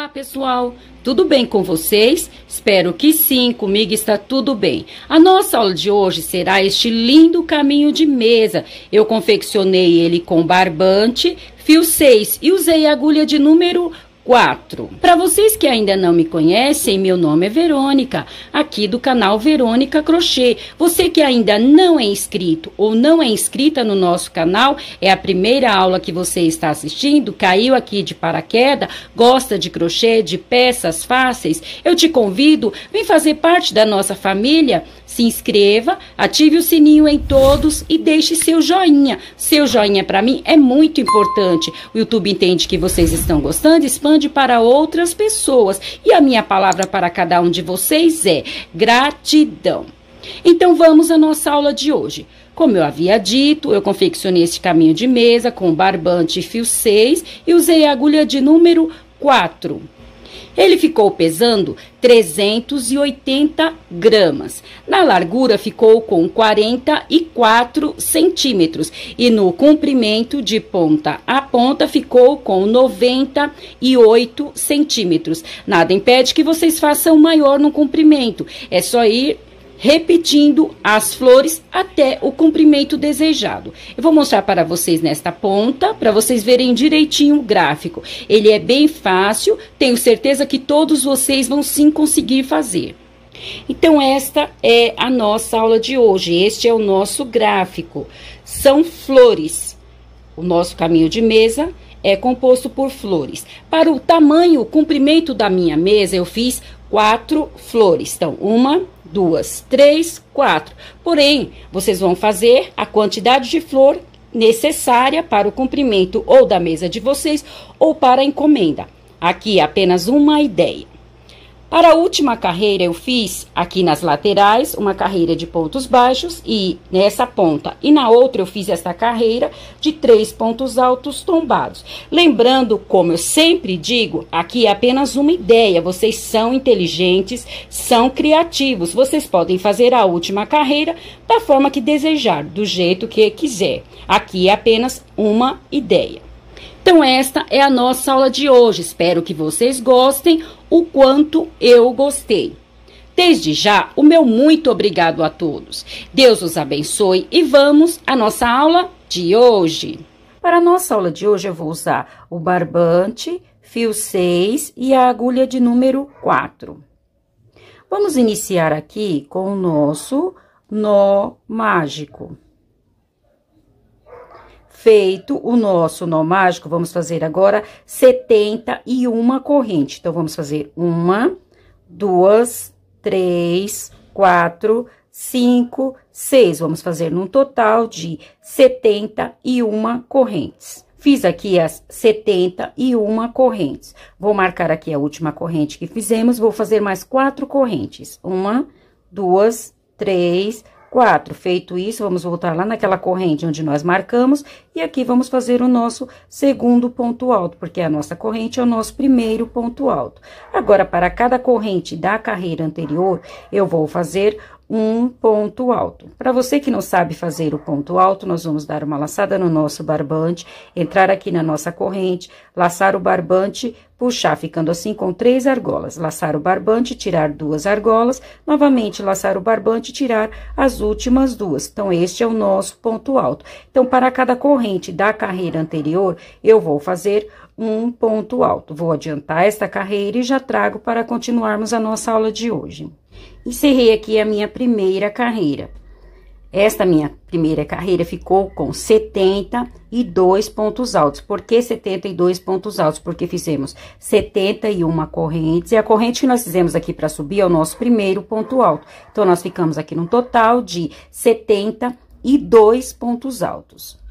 Olá, pessoal! Tudo bem com vocês? Espero que sim, comigo está tudo bem. A nossa aula de hoje será este lindo caminho de mesa. Eu confeccionei ele com barbante, fio 6 e usei agulha de número 4. Para vocês que ainda não me conhecem, meu nome é Verônica, aqui do canal Verônica Crochê. Você que ainda não é inscrito ou não é inscrita no nosso canal, é a primeira aula que você está assistindo, caiu aqui de paraquedas, gosta de crochê, de peças fáceis, eu te convido, vem fazer parte da nossa família, se inscreva, ative o sininho em todos e deixe seu joinha. Seu joinha para mim é muito importante. O YouTube entende que vocês estão gostando, expande para outras pessoas. E a minha palavra para cada um de vocês é gratidão. Então vamos à nossa aula de hoje. Como eu havia dito, eu confeccionei este caminho de mesa com barbante e fio 6 e usei a agulha de número 4. Ele ficou pesando 380 gramas. Na largura ficou com 44 centímetros e no comprimento de ponta a ponta ficou com 98 centímetros. Nada impede que vocês façam maior no comprimento. É só ir repetindo as flores até o comprimento desejado. Eu vou mostrar para vocês nesta ponta, para vocês verem direitinho o gráfico. Ele é bem fácil, tenho certeza que todos vocês vão sim conseguir fazer. Então, esta é a nossa aula de hoje, este é o nosso gráfico. São flores. O nosso caminho de mesa é composto por flores. Para o tamanho, o comprimento da minha mesa, eu fiz 4 flores. Então, 1, 2, 3, 4. Porém, vocês vão fazer a quantidade de flor necessária para o comprimento ou da mesa de vocês ou para a encomenda. Aqui apenas uma ideia. Para a última carreira, eu fiz aqui nas laterais uma carreira de pontos baixos e nessa ponta e na outra eu fiz essa carreira de 3 pontos altos tombados. Lembrando, como eu sempre digo, aqui é apenas uma ideia, vocês são inteligentes, são criativos, vocês podem fazer a última carreira da forma que desejar, do jeito que quiser. Aqui é apenas uma ideia. Então, esta é a nossa aula de hoje. Espero que vocês gostem o quanto eu gostei. Desde já, o meu muito obrigado a todos. Deus os abençoe e vamos à nossa aula de hoje. Para a nossa aula de hoje, eu vou usar o barbante, fio 6 e a agulha de número 4. Vamos iniciar aqui com o nosso nó mágico. Feito o nosso nó mágico, vamos fazer agora 71 correntes. Então, vamos fazer 1, 2, 3, 4, 5, 6. Vamos fazer num total de 71 correntes. Fiz aqui as 71 correntes. Vou marcar aqui a última corrente que fizemos, vou fazer mais 4 correntes. 1, 2, 3, 4. Feito isso, vamos voltar lá naquela corrente onde nós marcamos e aqui vamos fazer o nosso segundo ponto alto, porque a nossa corrente é o nosso primeiro ponto alto. Agora, para cada corrente da carreira anterior, eu vou fazer um ponto alto. Para você que não sabe fazer o ponto alto, nós vamos dar uma laçada no nosso barbante, entrar aqui na nossa corrente, laçar o barbante, puxar, ficando assim com 3 argolas. Laçar o barbante, tirar 2 argolas, novamente laçar o barbante, tirar as últimas 2. Então, este é o nosso ponto alto. Então, para cada corrente da carreira anterior, eu vou fazer um ponto alto. Vou adiantar esta carreira e já trago para continuarmos a nossa aula de hoje. Encerrei aqui a minha primeira carreira. Esta minha primeira carreira ficou com 72 pontos altos. Por que 72 pontos altos? Porque fizemos 71 correntes e a corrente que nós fizemos aqui para subir é o nosso primeiro ponto alto. Então, nós ficamos aqui num total de 72 pontos altos.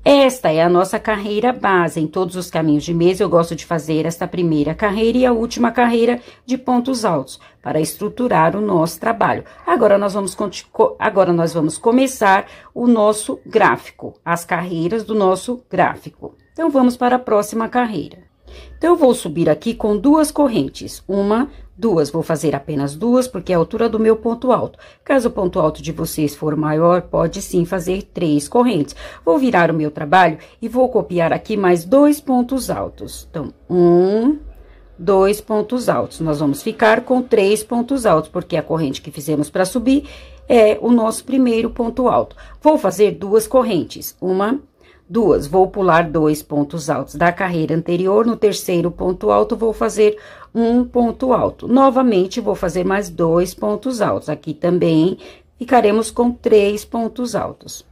Esta é a nossa carreira base. Em todos os caminhos de mesa, eu gosto de fazer esta primeira carreira e a última carreira de pontos altos, para estruturar o nosso trabalho. Agora, nós vamos começar o nosso gráfico, as carreiras do nosso gráfico. Então, vamos para a próxima carreira. Então, eu vou subir aqui com 2 correntes, 1, 2, vou fazer apenas 2, porque é a altura do meu ponto alto. Caso o ponto alto de vocês for maior, pode sim fazer 3 correntes. Vou virar o meu trabalho e vou copiar aqui mais 2 pontos altos. Então, 1, 2 pontos altos. Nós vamos ficar com 3 pontos altos, porque a corrente que fizemos para subir é o nosso primeiro ponto alto. Vou fazer 2 correntes, 1, 2. Vou pular 2 pontos altos da carreira anterior. No terceiro ponto alto, vou fazer 1 ponto alto. Novamente, vou fazer mais 2 pontos altos. Aqui também ficaremos com 3 pontos altos.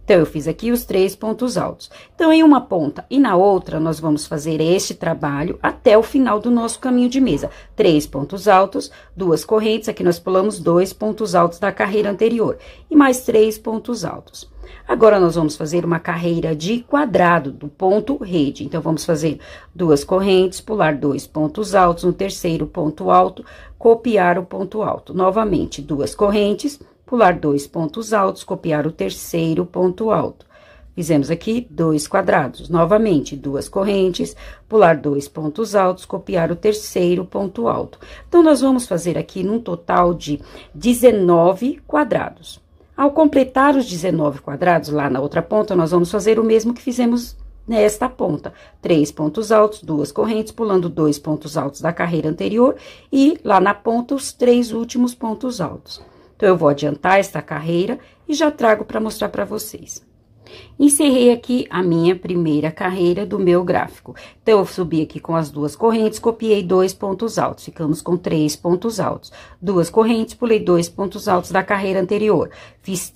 Então, eu fiz aqui os 3 pontos altos. Então, em uma ponta e na outra, nós vamos fazer este trabalho até o final do nosso caminho de mesa. 3 pontos altos, 2 correntes, aqui nós pulamos 2 pontos altos da carreira anterior. E mais 3 pontos altos. Agora, nós vamos fazer uma carreira de quadrado do ponto rede. Então, vamos fazer 2 correntes, pular 2 pontos altos, no terceiro ponto alto, copiar o ponto alto. Novamente, 2 correntes, pular 2 pontos altos, copiar o terceiro ponto alto. Fizemos aqui 2 quadrados. Novamente, 2 correntes, pular 2 pontos altos, copiar o terceiro ponto alto. Então, nós vamos fazer aqui num total de 19 quadrados. Ao completar os 19 quadrados, lá na outra ponta, nós vamos fazer o mesmo que fizemos nesta ponta. 3 pontos altos, 2 correntes, pulando 2 pontos altos da carreira anterior e lá na ponta os 3 últimos pontos altos. Então, eu vou adiantar esta carreira e já trago para mostrar para vocês. Encerrei aqui a minha primeira carreira do meu gráfico. Então, eu subi aqui com as 2 correntes, copiei 2 pontos altos, ficamos com 3 pontos altos. 2 correntes, pulei 2 pontos altos da carreira anterior,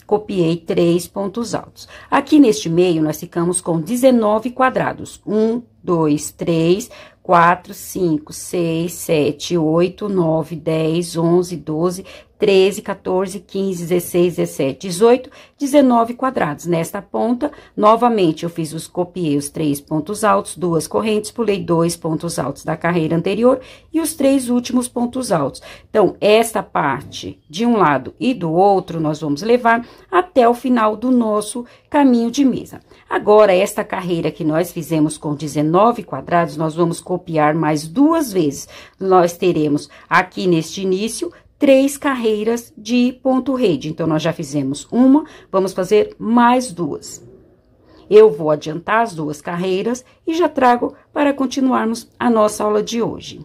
copiei 3 pontos altos. Aqui neste meio, nós ficamos com 19 quadrados. 1, 2, 3, 4, 5, 6, 7, 8, 9, 10, 11, 12, 13, 14, 15, 16, 17, 18, 19 quadrados. Nesta ponta, novamente, eu copiei os 3 pontos altos, 2 correntes, pulei 2 pontos altos da carreira anterior e os 3 últimos pontos altos. Então, esta parte de um lado e do outro, nós vamos levar até o final do nosso caminho de mesa. Agora, esta carreira que nós fizemos com 19 quadrados, nós vamos copiar mais 2 vezes. Nós teremos aqui neste início 3 carreiras de ponto rede. Então, nós já fizemos uma, vamos fazer mais 2. Eu vou adiantar as 2 carreiras e já trago para continuarmos a nossa aula de hoje.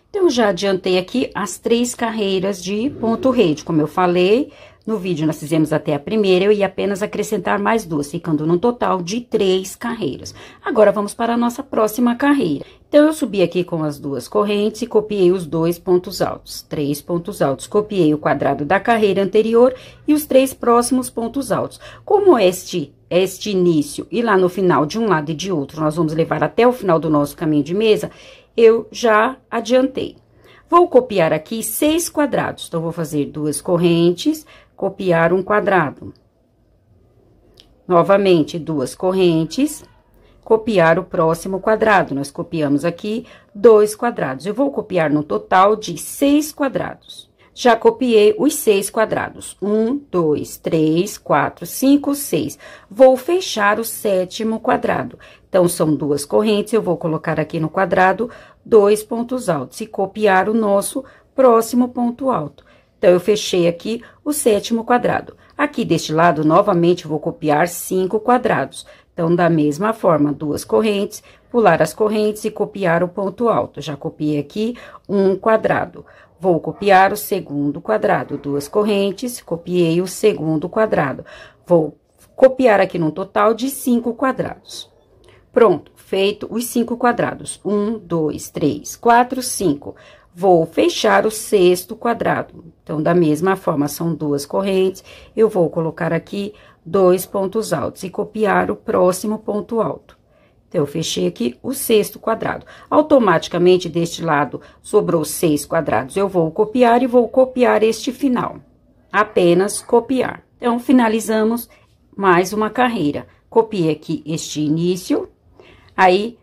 Então, já adiantei aqui as 3 carreiras de ponto rede. Como eu falei, no vídeo nós fizemos até a primeira, eu ia apenas acrescentar mais 2, ficando num total de 3 carreiras. Agora, vamos para a nossa próxima carreira. Então, eu subi aqui com as 2 correntes e copiei os 2 pontos altos. 3 pontos altos, copiei o quadrado da carreira anterior e os 3 próximos pontos altos. Como este início e lá no final, de um lado e de outro, nós vamos levar até o final do nosso caminho de mesa, eu já adiantei. Vou copiar aqui 6 quadrados. Então, vou fazer 2 correntes, copiar um quadrado. Novamente, 2 correntes, copiar o próximo quadrado. Nós copiamos aqui 2 quadrados. Eu vou copiar no total de 6 quadrados. Já copiei os 6 quadrados. 1, 2, 3, 4, 5, 6. Vou fechar o 7º quadrado. Então, são 2 correntes, eu vou colocar aqui no quadrado 2 pontos altos e copiar o nosso próximo ponto alto. Então, eu fechei aqui o 7º quadrado. Aqui deste lado, novamente, eu vou copiar 5 quadrados. Então, da mesma forma, 2 correntes, pular as correntes e copiar o ponto alto. Já copiei aqui um quadrado. Vou copiar o 2º quadrado, 2 correntes, copiei o 2º quadrado. Vou copiar aqui num total de 5 quadrados. Pronto, feito os 5 quadrados. 1, 2, 3, 4, 5. Vou fechar o 6º quadrado. Então, da mesma forma, são 2 correntes, eu vou colocar aqui 2 pontos altos e copiar o próximo ponto alto. Então, eu fechei aqui o 6º quadrado. Automaticamente, deste lado, sobrou 6 quadrados. Eu vou copiar e vou copiar este final. Apenas copiar. Então, finalizamos mais uma carreira. Copiei aqui este início, aí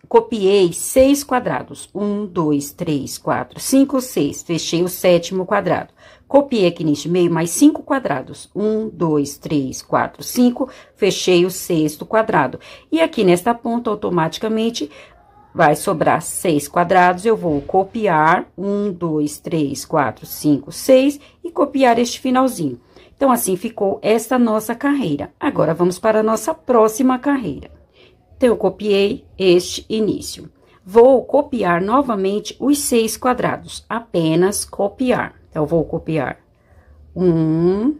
copiei 6 quadrados. 1, 2, 3, 4, 5, 6. Fechei o 7º quadrado. Copiei aqui neste meio mais 5 quadrados. 1, 2, 3, 4, 5. Fechei o 6º quadrado. E aqui nesta ponta, automaticamente, vai sobrar 6 quadrados. Eu vou copiar 1, 2, 3, 4, 5, 6 e copiar este finalzinho. Então, assim ficou esta nossa carreira. Agora, vamos para a nossa próxima carreira. Então, eu copiei este início. Vou copiar novamente os 6 quadrados, apenas copiar. Então, vou copiar 1,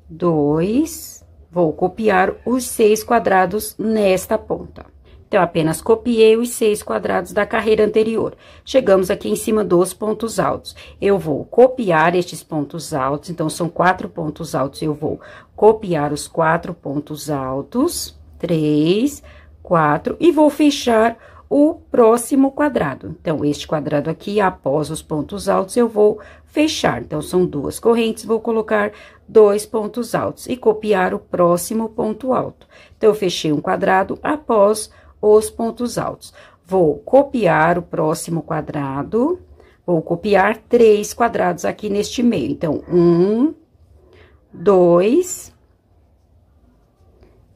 2, vou copiar os 6 quadrados nesta ponta. Então, apenas copiei os 6 quadrados da carreira anterior. Chegamos aqui em cima dos pontos altos. Eu vou copiar estes pontos altos, então, são 4 pontos altos. Eu vou copiar os 4 pontos altos, 3, 4, e vou fechar o próximo quadrado. Então, este quadrado aqui, após os pontos altos, eu vou fechar. Então, são 2 correntes, vou colocar 2 pontos altos e copiar o próximo ponto alto. Então, eu fechei um quadrado após os pontos altos. Vou copiar o próximo quadrado, vou copiar 3 quadrados aqui neste meio. Então, 1, 2,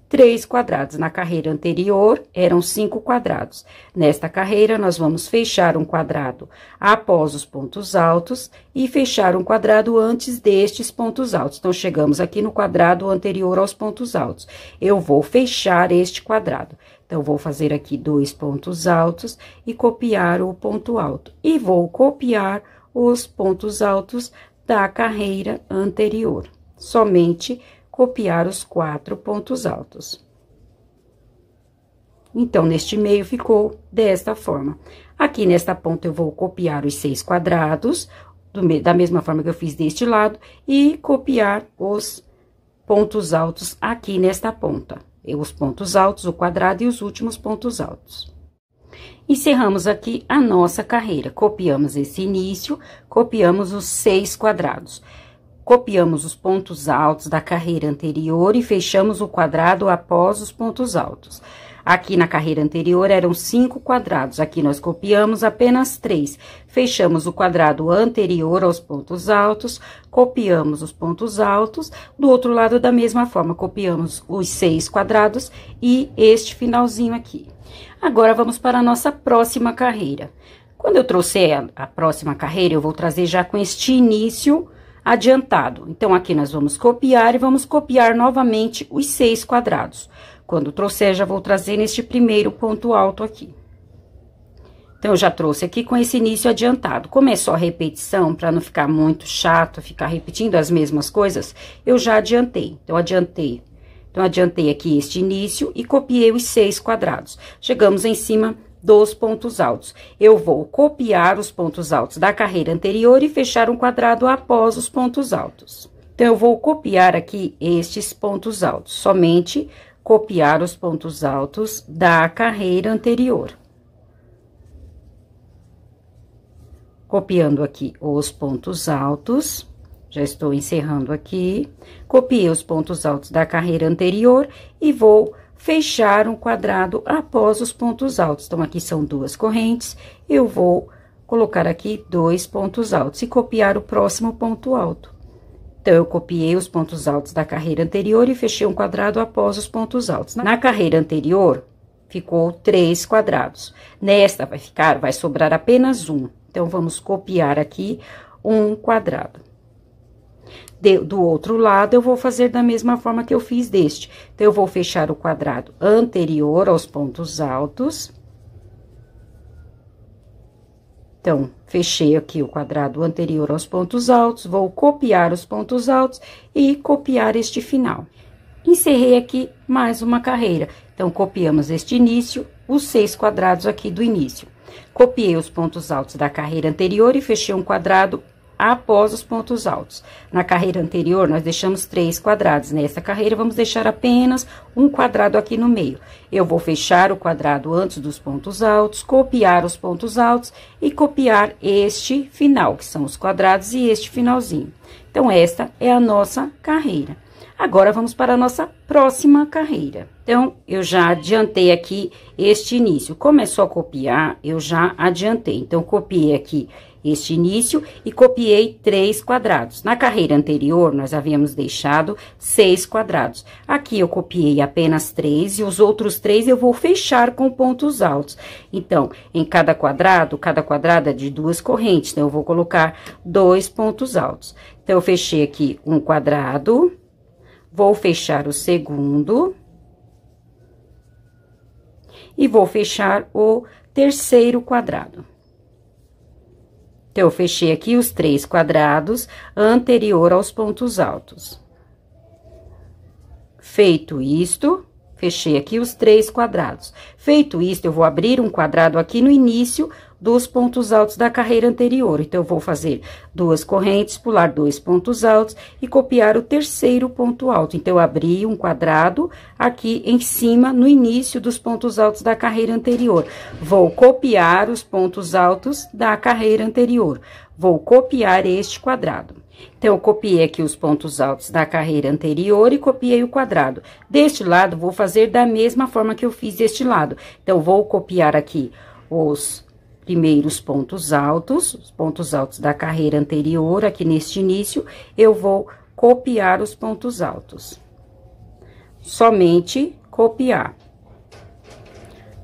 3 quadrados. Na carreira anterior, eram 5 quadrados. Nesta carreira, nós vamos fechar um quadrado após os pontos altos e fechar um quadrado antes destes pontos altos. Então, chegamos aqui no quadrado anterior aos pontos altos. Eu vou fechar este quadrado. Então, vou fazer aqui 2 pontos altos e copiar o ponto alto. E vou copiar os pontos altos da carreira anterior. Somente copiar os 4 pontos altos. Então, neste meio ficou desta forma. Aqui nesta ponta, eu vou copiar os 6 quadrados, da mesma forma que eu fiz deste lado, e copiar os pontos altos aqui nesta ponta. Os pontos altos, o quadrado e os últimos pontos altos. Encerramos aqui a nossa carreira. Copiamos esse início, copiamos os 6 quadrados. Copiamos os pontos altos da carreira anterior e fechamos o quadrado após os pontos altos. Aqui na carreira anterior eram 5 quadrados, aqui nós copiamos apenas 3. Fechamos o quadrado anterior aos pontos altos, copiamos os pontos altos, do outro lado da mesma forma, copiamos os 6 quadrados e este finalzinho aqui. Agora, vamos para a nossa próxima carreira. Quando eu trouxer a próxima carreira, eu vou trazer já com este início adiantado. Então, aqui nós vamos copiar e vamos copiar novamente os 6 quadrados. Quando trouxer, já vou trazer neste primeiro ponto alto aqui. Então, eu já trouxe aqui com esse início adiantado. Como é só repetição, para não ficar muito chato, ficar repetindo as mesmas coisas, eu já adiantei. Então, adiantei aqui este início e copiei os 6 quadrados. Chegamos em cima dos pontos altos. Eu vou copiar os pontos altos da carreira anterior e fechar um quadrado após os pontos altos. Então, eu vou copiar aqui estes pontos altos, somente copiar os pontos altos da carreira anterior. Copiando aqui os pontos altos, já estou encerrando aqui. Copiei os pontos altos da carreira anterior e vou fechar um quadrado após os pontos altos. Então, aqui são 2 correntes, eu vou colocar aqui 2 pontos altos e copiar o próximo ponto alto. Então, eu copiei os pontos altos da carreira anterior e fechei um quadrado após os pontos altos. Na carreira anterior, ficou 3 quadrados. Nesta vai sobrar apenas 1. Então, vamos copiar aqui um quadrado. Do outro lado, eu vou fazer da mesma forma que eu fiz deste. Então, eu vou fechar o quadrado anterior aos pontos altos. Então, fechei aqui o quadrado anterior aos pontos altos, vou copiar os pontos altos e copiar este final. Encerrei aqui mais uma carreira. Então, copiamos este início, os 6 quadrados aqui do início. Copiei os pontos altos da carreira anterior e fechei um quadrado após os pontos altos. Na carreira anterior, nós deixamos 3 quadrados. Nessa carreira, vamos deixar apenas um quadrado aqui no meio. Eu vou fechar o quadrado antes dos pontos altos, copiar os pontos altos e copiar este final, que são os quadrados e este finalzinho. Então, esta é a nossa carreira. Agora, vamos para a nossa próxima carreira. Então, eu já adiantei aqui este início. Como é só copiar, eu já adiantei. Então, copiei aqui este início e copiei 3 quadrados. Na carreira anterior, nós havíamos deixado 6 quadrados. Aqui, eu copiei apenas 3 e os outros 3 eu vou fechar com pontos altos. Então, em cada quadrado é de 2 correntes. Então, eu vou colocar 2 pontos altos. Então, eu fechei aqui um quadrado, vou fechar o segundo. e vou fechar o terceiro quadrado. Então, eu fechei aqui os 3 quadrados anterior aos pontos altos. Feito isto, fechei aqui os 3 quadrados. Feito isto, eu vou abrir um quadrado aqui no início dos pontos altos da carreira anterior. Então, eu vou fazer 2 correntes, pular 2 pontos altos e copiar o terceiro ponto alto. Então, eu abri um quadrado aqui em cima, no início dos pontos altos da carreira anterior. Vou copiar os pontos altos da carreira anterior. Vou copiar este quadrado. Então, eu copiei aqui os pontos altos da carreira anterior e copiei o quadrado. Deste lado, vou fazer da mesma forma que eu fiz deste lado. Então, vou copiar aqui os primeiros pontos altos, os pontos altos da carreira anterior, aqui neste início, eu vou copiar os pontos altos. Somente copiar.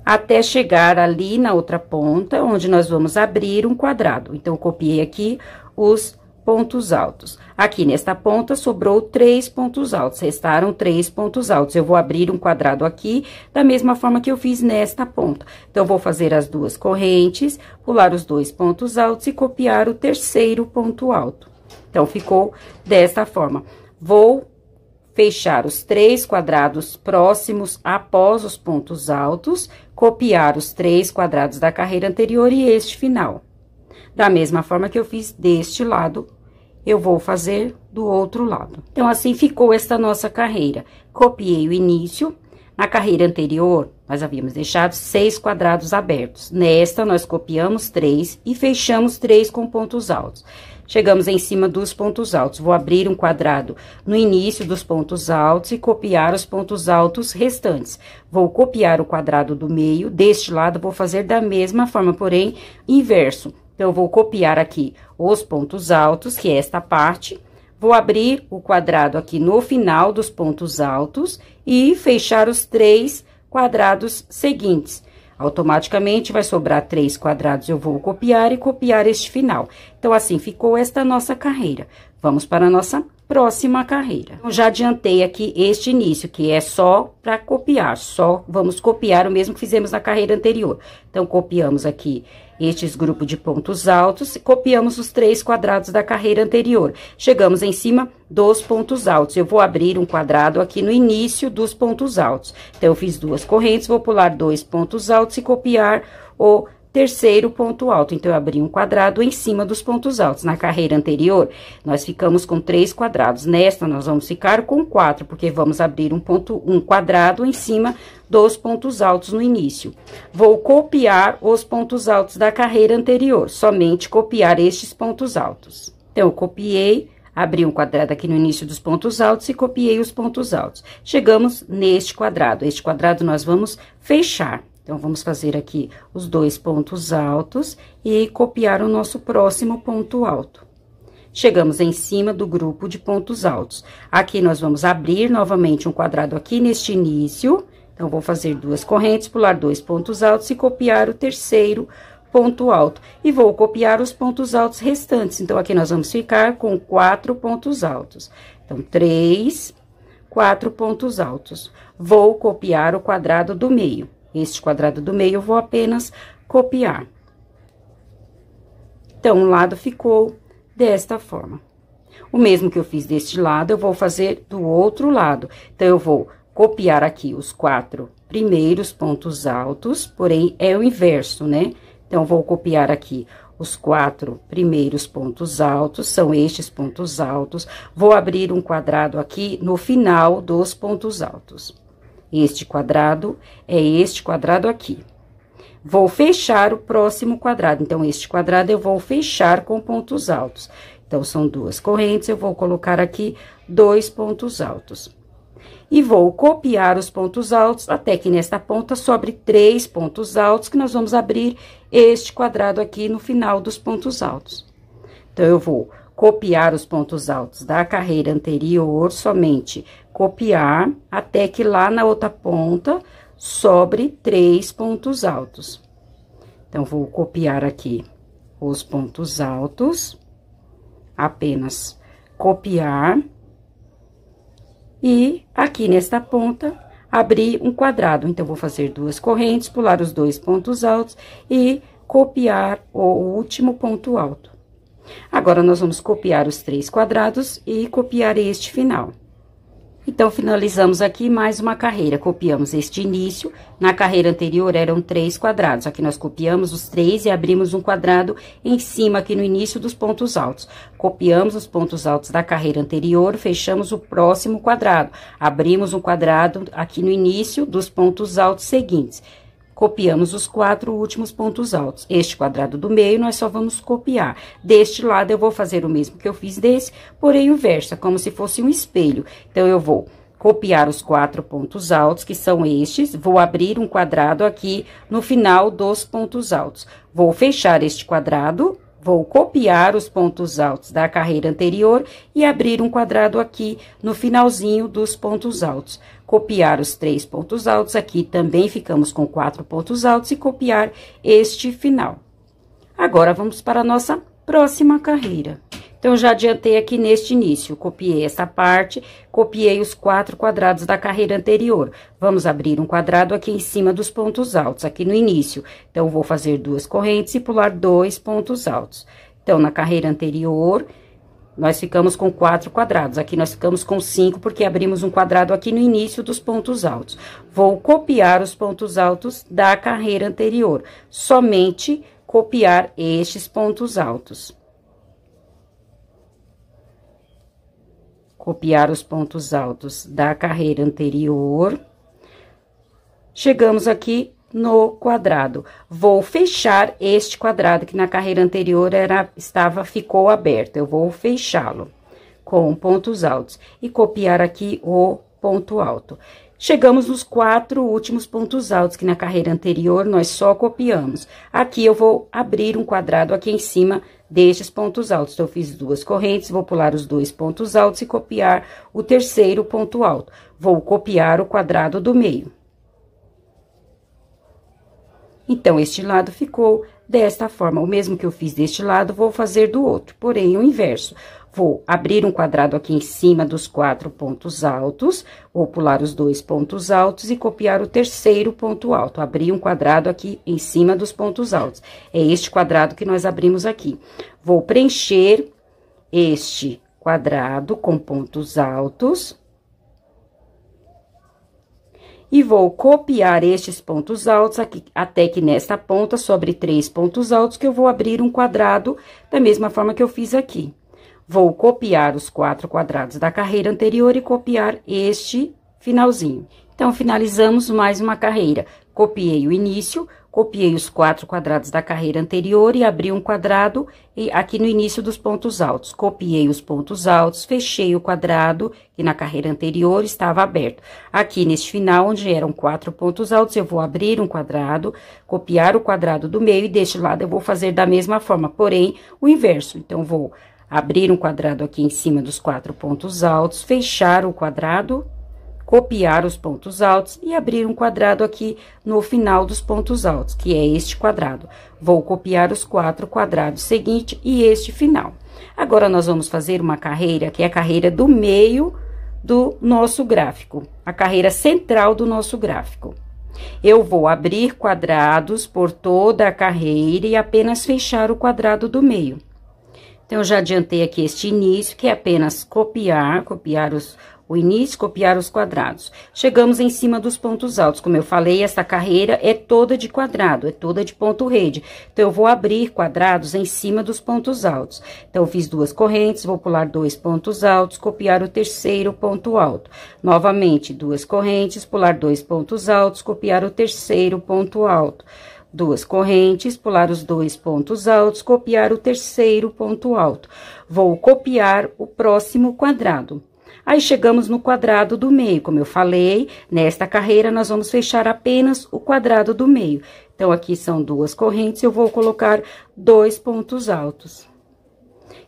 Até chegar ali na outra ponta, onde nós vamos abrir um quadrado. Então, eu copiei aqui os pontos altos. Aqui nesta ponta sobrou 3 pontos altos, restaram 3 pontos altos. Eu vou abrir um quadrado aqui, da mesma forma que eu fiz nesta ponta. Então, vou fazer as 2 correntes, pular os 2 pontos altos e copiar o terceiro ponto alto. Então, ficou desta forma. Vou fechar os 3 quadrados próximos após os pontos altos, copiar os 3 quadrados da carreira anterior e este final. Da mesma forma que eu fiz deste lado, eu vou fazer do outro lado. Então, assim ficou esta nossa carreira. Copiei o início. Na carreira anterior, nós havíamos deixado 6 quadrados abertos. Nesta, nós copiamos 3 e fechamos 3 com pontos altos. Chegamos em cima dos pontos altos. Vou abrir um quadrado no início dos pontos altos e copiar os pontos altos restantes. Vou copiar o quadrado do meio. Deste lado, vou fazer da mesma forma, porém, inverso. Então, eu vou copiar aqui os pontos altos, que é esta parte. Vou abrir o quadrado aqui no final dos pontos altos e fechar os 3 quadrados seguintes. Automaticamente, vai sobrar 3 quadrados, eu vou copiar e copiar este final. Então, assim, ficou esta nossa carreira. Vamos para a nossa próxima carreira. Eu já adiantei aqui este início, que é só para copiar. Só vamos copiar o mesmo que fizemos na carreira anterior. Então, copiamos aqui estes grupos de pontos altos, copiamos os 3 quadrados da carreira anterior. Chegamos em cima dos pontos altos. Eu vou abrir um quadrado aqui no início dos pontos altos. Então, eu fiz 2 correntes, vou pular 2 pontos altos e copiar o terceiro ponto alto. Então, eu abri um quadrado em cima dos pontos altos. Na carreira anterior, nós ficamos com 3 quadrados. Nesta, nós vamos ficar com 4, porque vamos abrir um quadrado em cima dos pontos altos no início. Vou copiar os pontos altos da carreira anterior, somente copiar estes pontos altos. Então, eu copiei, abri um quadrado aqui no início dos pontos altos e copiei os pontos altos. Chegamos neste quadrado. Este quadrado nós vamos fechar. Então, vamos fazer aqui os 2 pontos altos e copiar o nosso próximo ponto alto. Chegamos em cima do grupo de pontos altos. Aqui, nós vamos abrir novamente um quadrado aqui neste início. Então, vou fazer 2 correntes, pular 2 pontos altos e copiar o terceiro ponto alto. E vou copiar os pontos altos restantes. Então, aqui nós vamos ficar com 4 pontos altos. Então, 3, 4 pontos altos. Vou copiar o quadrado do meio. Este quadrado do meio, eu vou apenas copiar. Então, um lado ficou desta forma. O mesmo que eu fiz deste lado, eu vou fazer do outro lado. Então, eu vou copiar aqui os 4 primeiros pontos altos, porém, é o inverso, né? Então, vou copiar aqui os 4 primeiros pontos altos, são estes pontos altos. Vou abrir um quadrado aqui no final dos pontos altos. Este quadrado é este quadrado aqui. Vou fechar o próximo quadrado. Então, este quadrado eu vou fechar com pontos altos. Então, são 2 correntes, eu vou colocar aqui 2 pontos altos. E vou copiar os pontos altos até que nesta ponta sobre 3 pontos altos, que nós vamos abrir este quadrado aqui no final dos pontos altos. Então, eu vou copiar os pontos altos da carreira anterior, somente copiar, até que lá na outra ponta sobre 3 pontos altos. Então, vou copiar aqui os pontos altos, apenas copiar. E aqui nesta ponta, abrir um quadrado. Então, vou fazer duas correntes, pular os dois pontos altos e copiar o último ponto alto. Agora, nós vamos copiar os 3 quadrados e copiar este final. Então, finalizamos aqui mais uma carreira. Copiamos este início. Na carreira anterior, eram 3 quadrados. Aqui, nós copiamos os 3 e abrimos um quadrado em cima, aqui no início dos pontos altos. Copiamos os pontos altos da carreira anterior, fechamos o próximo quadrado. Abrimos um quadrado aqui no início dos pontos altos seguintes. Copiamos os 4 últimos pontos altos. Este quadrado do meio, nós só vamos copiar. Deste lado, eu vou fazer o mesmo que eu fiz desse, porém o inverso, como se fosse um espelho. Então, eu vou copiar os 4 pontos altos, que são estes, vou abrir um quadrado aqui no final dos pontos altos. Vou fechar este quadrado, vou copiar os pontos altos da carreira anterior e abrir um quadrado aqui no finalzinho dos pontos altos. Copiar os 3 pontos altos, aqui também ficamos com 4 pontos altos e copiar este final. Agora, vamos para a nossa próxima carreira. Então, já adiantei aqui neste início, copiei essa parte, copiei os 4 quadrados da carreira anterior. Vamos abrir um quadrado aqui em cima dos pontos altos, aqui no início. Então, vou fazer duas correntes e pular 2 pontos altos. Então, na carreira anterior, nós ficamos com 4 quadrados. Aqui, nós ficamos com 5, porque abrimos um quadrado aqui no início dos pontos altos. Vou copiar os pontos altos da carreira anterior. Somente copiar estes pontos altos. Copiar os pontos altos da carreira anterior. Chegamos aqui no quadrado. Vou fechar este quadrado que na carreira anterior ficou aberto. Eu vou fechá-lo com pontos altos e copiar aqui o ponto alto. Chegamos nos 4 últimos pontos altos, que na carreira anterior nós só copiamos. Aqui eu vou abrir um quadrado aqui em cima destes pontos altos. Então, eu fiz duas correntes, vou pular os 2 pontos altos e copiar o terceiro ponto alto. Vou copiar o quadrado do meio. Então, este lado ficou desta forma. O mesmo que eu fiz deste lado, vou fazer do outro, porém, o inverso. Vou abrir um quadrado aqui em cima dos 4 pontos altos, vou pular os 2 pontos altos e copiar o terceiro ponto alto. Abrir um quadrado aqui em cima dos pontos altos. É este quadrado que nós abrimos aqui. Vou preencher este quadrado com pontos altos. E vou copiar estes pontos altos aqui, até que nesta ponta, sobre 3 pontos altos, que eu vou abrir um quadrado da mesma forma que eu fiz aqui. Vou copiar os 4 quadrados da carreira anterior e copiar este finalzinho. Então, finalizamos mais uma carreira. Copiei o início, copiei os 4 quadrados da carreira anterior e abri um quadrado aqui no início dos pontos altos. Copiei os pontos altos, fechei o quadrado, que na carreira anterior estava aberto. Aqui neste final, onde eram 4 pontos altos, eu vou abrir um quadrado, copiar o quadrado do meio e deste lado eu vou fazer da mesma forma, porém, o inverso. Então, vou abrir um quadrado aqui em cima dos 4 pontos altos, fechar o quadrado, copiar os pontos altos e abrir um quadrado aqui no final dos pontos altos, que é este quadrado. Vou copiar os 4 quadrados seguintes e este final. Agora, nós vamos fazer uma carreira, que é a carreira do meio do nosso gráfico, a carreira central do nosso gráfico. Eu vou abrir quadrados por toda a carreira e apenas fechar o quadrado do meio. Então, eu já adiantei aqui este início, que é apenas copiar o início, copiar os quadrados. Chegamos em cima dos pontos altos. Como eu falei, essa carreira é toda de quadrado, é toda de ponto rede. Então, eu vou abrir quadrados em cima dos pontos altos. Então, eu fiz duas correntes, vou pular 2 pontos altos, copiar o terceiro ponto alto. Novamente, duas correntes, pular 2 pontos altos, copiar o terceiro ponto alto. Duas correntes, pular os 2 pontos altos, copiar o terceiro ponto alto. Vou copiar o próximo quadrado. Aí, chegamos no quadrado do meio. Como eu falei, nesta carreira, nós vamos fechar apenas o quadrado do meio. Então, aqui são duas correntes, eu vou colocar 2 pontos altos.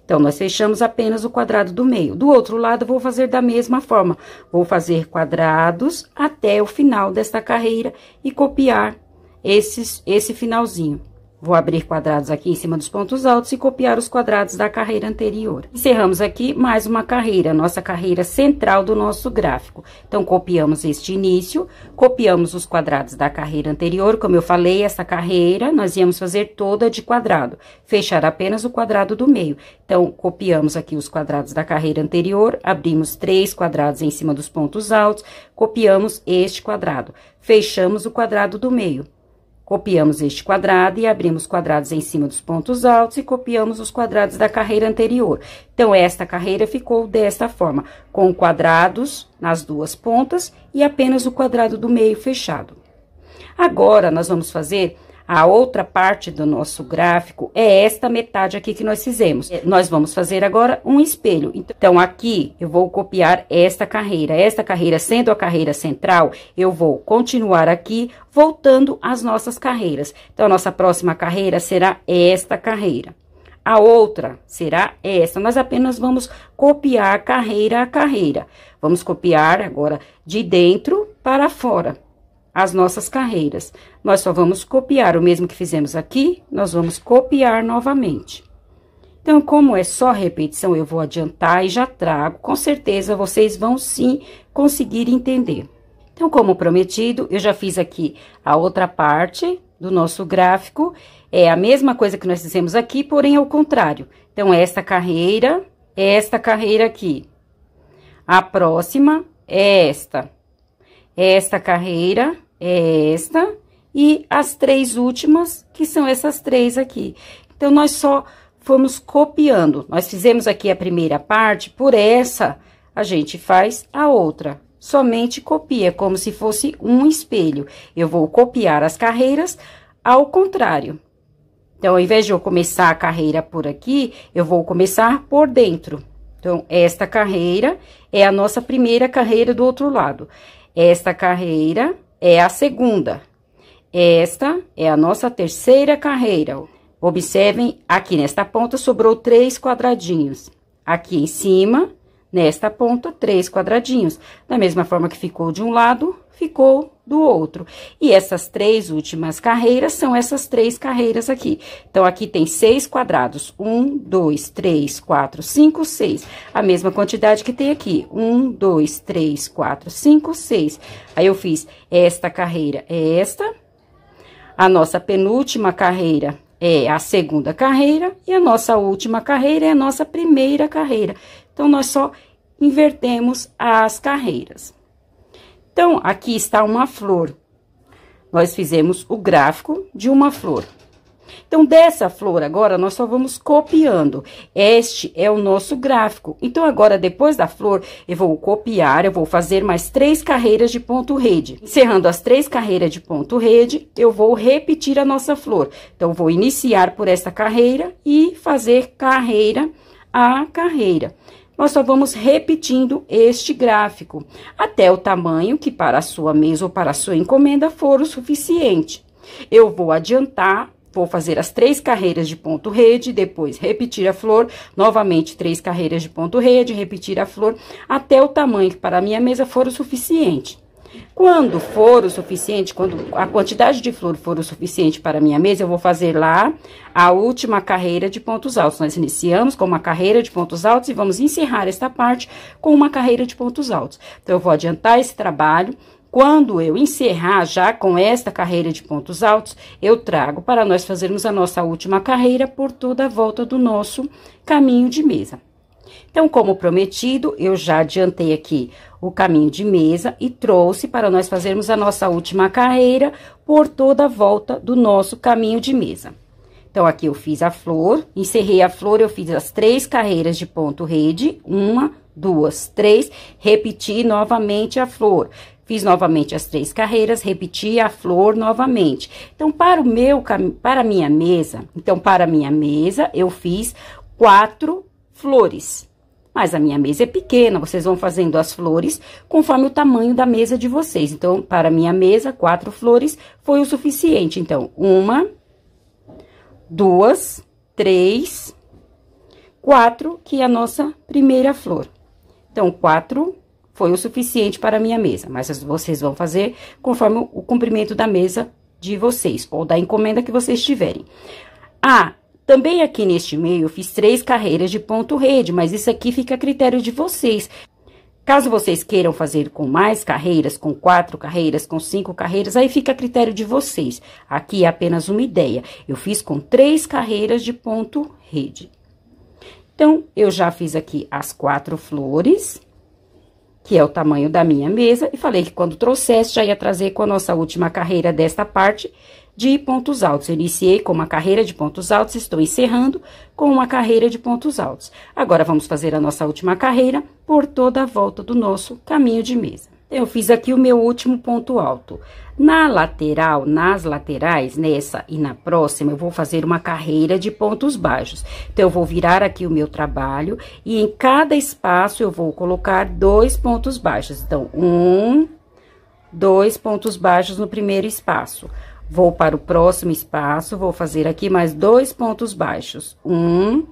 Então, nós fechamos apenas o quadrado do meio. Do outro lado, eu vou fazer da mesma forma. Vou fazer quadrados até o final desta carreira e copiar esse finalzinho. Vou abrir quadrados aqui em cima dos pontos altos e copiar os quadrados da carreira anterior. Encerramos aqui mais uma carreira, nossa carreira central do nosso gráfico. Então, copiamos este início, copiamos os quadrados da carreira anterior. Como eu falei, essa carreira nós íamos fazer toda de quadrado, fechar apenas o quadrado do meio. Então, copiamos aqui os quadrados da carreira anterior, abrimos 3 quadrados em cima dos pontos altos, copiamos este quadrado, fechamos o quadrado do meio. Copiamos este quadrado e abrimos quadrados em cima dos pontos altos e copiamos os quadrados da carreira anterior. Então, esta carreira ficou desta forma, com quadrados nas duas pontas e apenas o quadrado do meio fechado. Agora, nós vamos fazer a outra parte do nosso gráfico, é esta metade aqui que nós fizemos. Nós vamos fazer agora um espelho. Então, aqui eu vou copiar esta carreira sendo a carreira central, eu vou continuar aqui, voltando às nossas carreiras. Então, a nossa próxima carreira será esta carreira. A outra será esta. Nós apenas vamos copiar carreira a carreira. Vamos copiar agora de dentro para fora as nossas carreiras. Nós só vamos copiar o mesmo que fizemos aqui, nós vamos copiar novamente. Então, como é só repetição, eu vou adiantar e já trago. Com certeza, vocês vão sim conseguir entender. Então, como prometido, eu já fiz aqui a outra parte do nosso gráfico. É a mesma coisa que nós fizemos aqui, porém ao contrário. Então, esta carreira aqui. A próxima é esta. Esta carreira é esta, e as 3 últimas, que são essas 3 aqui. Então, nós só fomos copiando. Nós fizemos aqui a primeira parte, por essa, a gente faz a outra. Somente copia, como se fosse um espelho. Eu vou copiar as carreiras ao contrário. Então, ao invés de eu começar a carreira por aqui, eu vou começar por dentro. Então, esta carreira é a nossa primeira carreira do outro lado. Esta carreira é a segunda. Esta é a nossa terceira carreira. Observem, aqui nesta ponta sobrou 3 quadradinhos. Aqui em cima, nesta ponta, 3 quadradinhos. Da mesma forma que ficou de um lado, ficou do outro. E essas 3 últimas carreiras são essas 3 carreiras aqui. Então, aqui tem 6 quadrados. 1, 2, 3, 4, 5, 6. A mesma quantidade que tem aqui. 1, 2, 3, 4, 5, 6. Aí, eu fiz esta carreira, é esta. A nossa penúltima carreira é a segunda carreira. E a nossa última carreira é a nossa primeira carreira. Então, nós só invertemos as carreiras. Então, aqui está uma flor. Nós fizemos o gráfico de uma flor. Então, dessa flor agora, nós só vamos copiando. Este é o nosso gráfico. Então, agora, depois da flor, eu vou copiar, eu vou fazer mais 3 carreiras de ponto rede. Encerrando as 3 carreiras de ponto rede, eu vou repetir a nossa flor. Então, vou iniciar por esta carreira e fazer carreira a carreira. Nós só vamos repetindo este gráfico, até o tamanho que para a sua mesa ou para a sua encomenda for o suficiente. Eu vou adiantar, vou fazer as 3 carreiras de ponto rede, depois repetir a flor, novamente 3 carreiras de ponto rede, repetir a flor, até o tamanho que para a minha mesa for o suficiente. Quando for o suficiente, quando a quantidade de flor for o suficiente para a minha mesa, eu vou fazer lá a última carreira de pontos altos. Nós iniciamos com uma carreira de pontos altos e vamos encerrar esta parte com uma carreira de pontos altos. Então, eu vou adiantar esse trabalho. Quando eu encerrar já com esta carreira de pontos altos, eu trago para nós fazermos a nossa última carreira por toda a volta do nosso caminho de mesa. Então, como prometido, eu já adiantei aqui o caminho de mesa e trouxe para nós fazermos a nossa última carreira por toda a volta do nosso caminho de mesa. Então, aqui eu fiz a flor, encerrei a flor, eu fiz as 3 carreiras de ponto rede, 1, 2, 3, repeti novamente a flor. Fiz novamente as 3 carreiras, repeti a flor novamente. Então, para a minha mesa, eu fiz 4 flores. Mas a minha mesa é pequena, vocês vão fazendo as flores conforme o tamanho da mesa de vocês. Então, para a minha mesa, 4 flores foi o suficiente. Então, 1, 2, 3, 4, que é a nossa primeira flor. Então, 4 foi o suficiente para a minha mesa, mas vocês vão fazer conforme o comprimento da mesa de vocês, ou da encomenda que vocês tiverem. Ah, também aqui neste meio eu fiz 3 carreiras de ponto rede, mas isso aqui fica a critério de vocês. Caso vocês queiram fazer com mais carreiras, com 4 carreiras, com 5 carreiras, aí fica a critério de vocês. Aqui é apenas uma ideia. Eu fiz com 3 carreiras de ponto rede. Então, eu já fiz aqui as 4 flores, que é o tamanho da minha mesa, e falei que quando trouxesse, já ia trazer com a nossa última carreira desta parte de pontos altos. Eu iniciei com uma carreira de pontos altos, estou encerrando com uma carreira de pontos altos. Agora, vamos fazer a nossa última carreira por toda a volta do nosso caminho de mesa. Eu fiz aqui o meu último ponto alto. Na lateral, nas laterais, nessa e na próxima, eu vou fazer uma carreira de pontos baixos. Então, eu vou virar aqui o meu trabalho e em cada espaço eu vou colocar 2 pontos baixos. Então, 1, 2 pontos baixos no primeiro espaço. Vou para o próximo espaço, vou fazer aqui mais 2 pontos baixos. 1,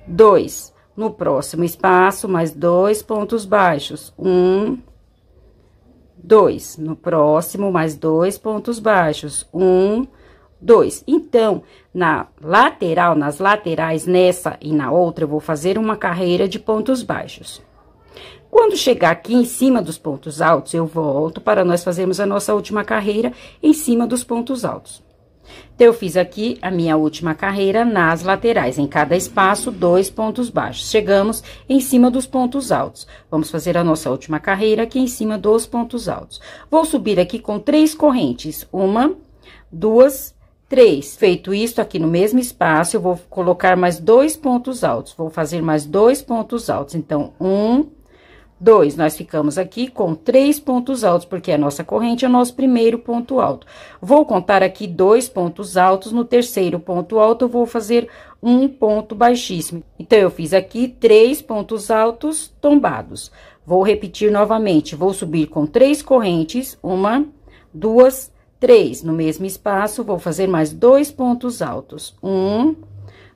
2. No próximo espaço, mais 2 pontos baixos. 1, 2. No próximo, mais 2 pontos baixos. 1, 2. Então, na lateral, nas laterais, nessa e na outra, eu vou fazer uma carreira de pontos baixos. Quando chegar aqui em cima dos pontos altos, eu volto para nós fazermos a nossa última carreira em cima dos pontos altos. Então, eu fiz aqui a minha última carreira nas laterais, em cada espaço, 2 pontos baixos. Chegamos em cima dos pontos altos. Vamos fazer a nossa última carreira aqui em cima dos pontos altos. Vou subir aqui com 3 correntes. 1, 2, 3. Feito isso, aqui no mesmo espaço, eu vou colocar mais 2 pontos altos. Vou fazer mais 2 pontos altos. Então, 1, 2, nós ficamos aqui com 3 pontos altos, porque a nossa corrente é o nosso primeiro ponto alto. Vou contar aqui 2 pontos altos, no terceiro ponto alto eu vou fazer um ponto baixíssimo. Então, eu fiz aqui 3 pontos altos tombados. Vou repetir novamente, vou subir com 3 correntes, 1, 2, 3. No mesmo espaço, vou fazer mais 2 pontos altos, 1,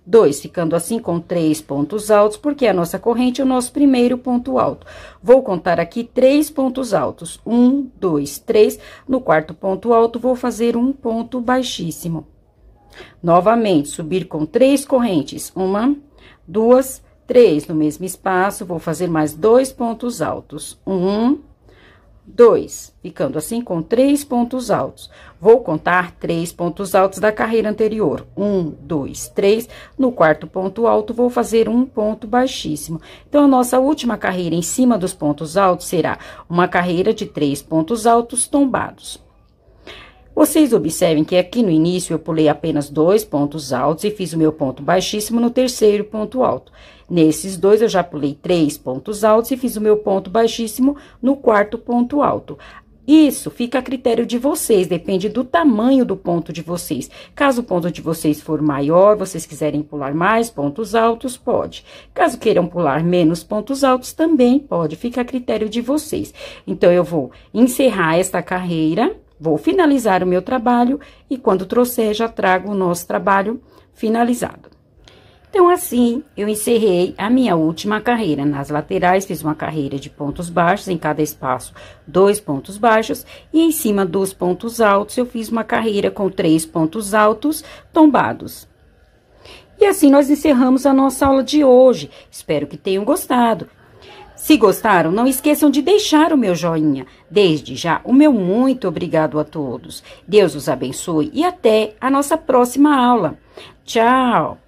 2, ficando assim com 3 pontos altos, porque a nossa corrente é o nosso primeiro ponto alto. Vou contar aqui 3 pontos altos, 1, 2, 3. No quarto ponto alto, vou fazer um ponto baixíssimo. Novamente, subir com 3 correntes, 1, 2, 3. No mesmo espaço, vou fazer mais 2 pontos altos, 1, 2, ficando assim com 3 pontos altos. Vou contar 3 pontos altos da carreira anterior. 1, 2, 3. No quarto ponto alto, vou fazer um ponto baixíssimo. Então, a nossa última carreira em cima dos pontos altos será uma carreira de 3 pontos altos tombados. Vocês observem que aqui no início eu pulei apenas 2 pontos altos e fiz o meu ponto baixíssimo no terceiro ponto alto. Nesses 2, eu já pulei 3 pontos altos e fiz o meu ponto baixíssimo no quarto ponto alto. Isso fica a critério de vocês, depende do tamanho do ponto de vocês. Caso o ponto de vocês for maior, vocês quiserem pular mais pontos altos, pode. Caso queiram pular menos pontos altos, também pode, fica a critério de vocês. Então, eu vou encerrar esta carreira, vou finalizar o meu trabalho e quando trouxer, já trago o nosso trabalho finalizado. Então, assim, eu encerrei a minha última carreira. Nas laterais, fiz uma carreira de pontos baixos, em cada espaço, 2 pontos baixos. E em cima dos pontos altos, eu fiz uma carreira com 3 pontos altos tombados. E assim, nós encerramos a nossa aula de hoje. Espero que tenham gostado. Se gostaram, não esqueçam de deixar o meu joinha. Desde já, o meu muito obrigado a todos. Deus os abençoe e até a nossa próxima aula. Tchau!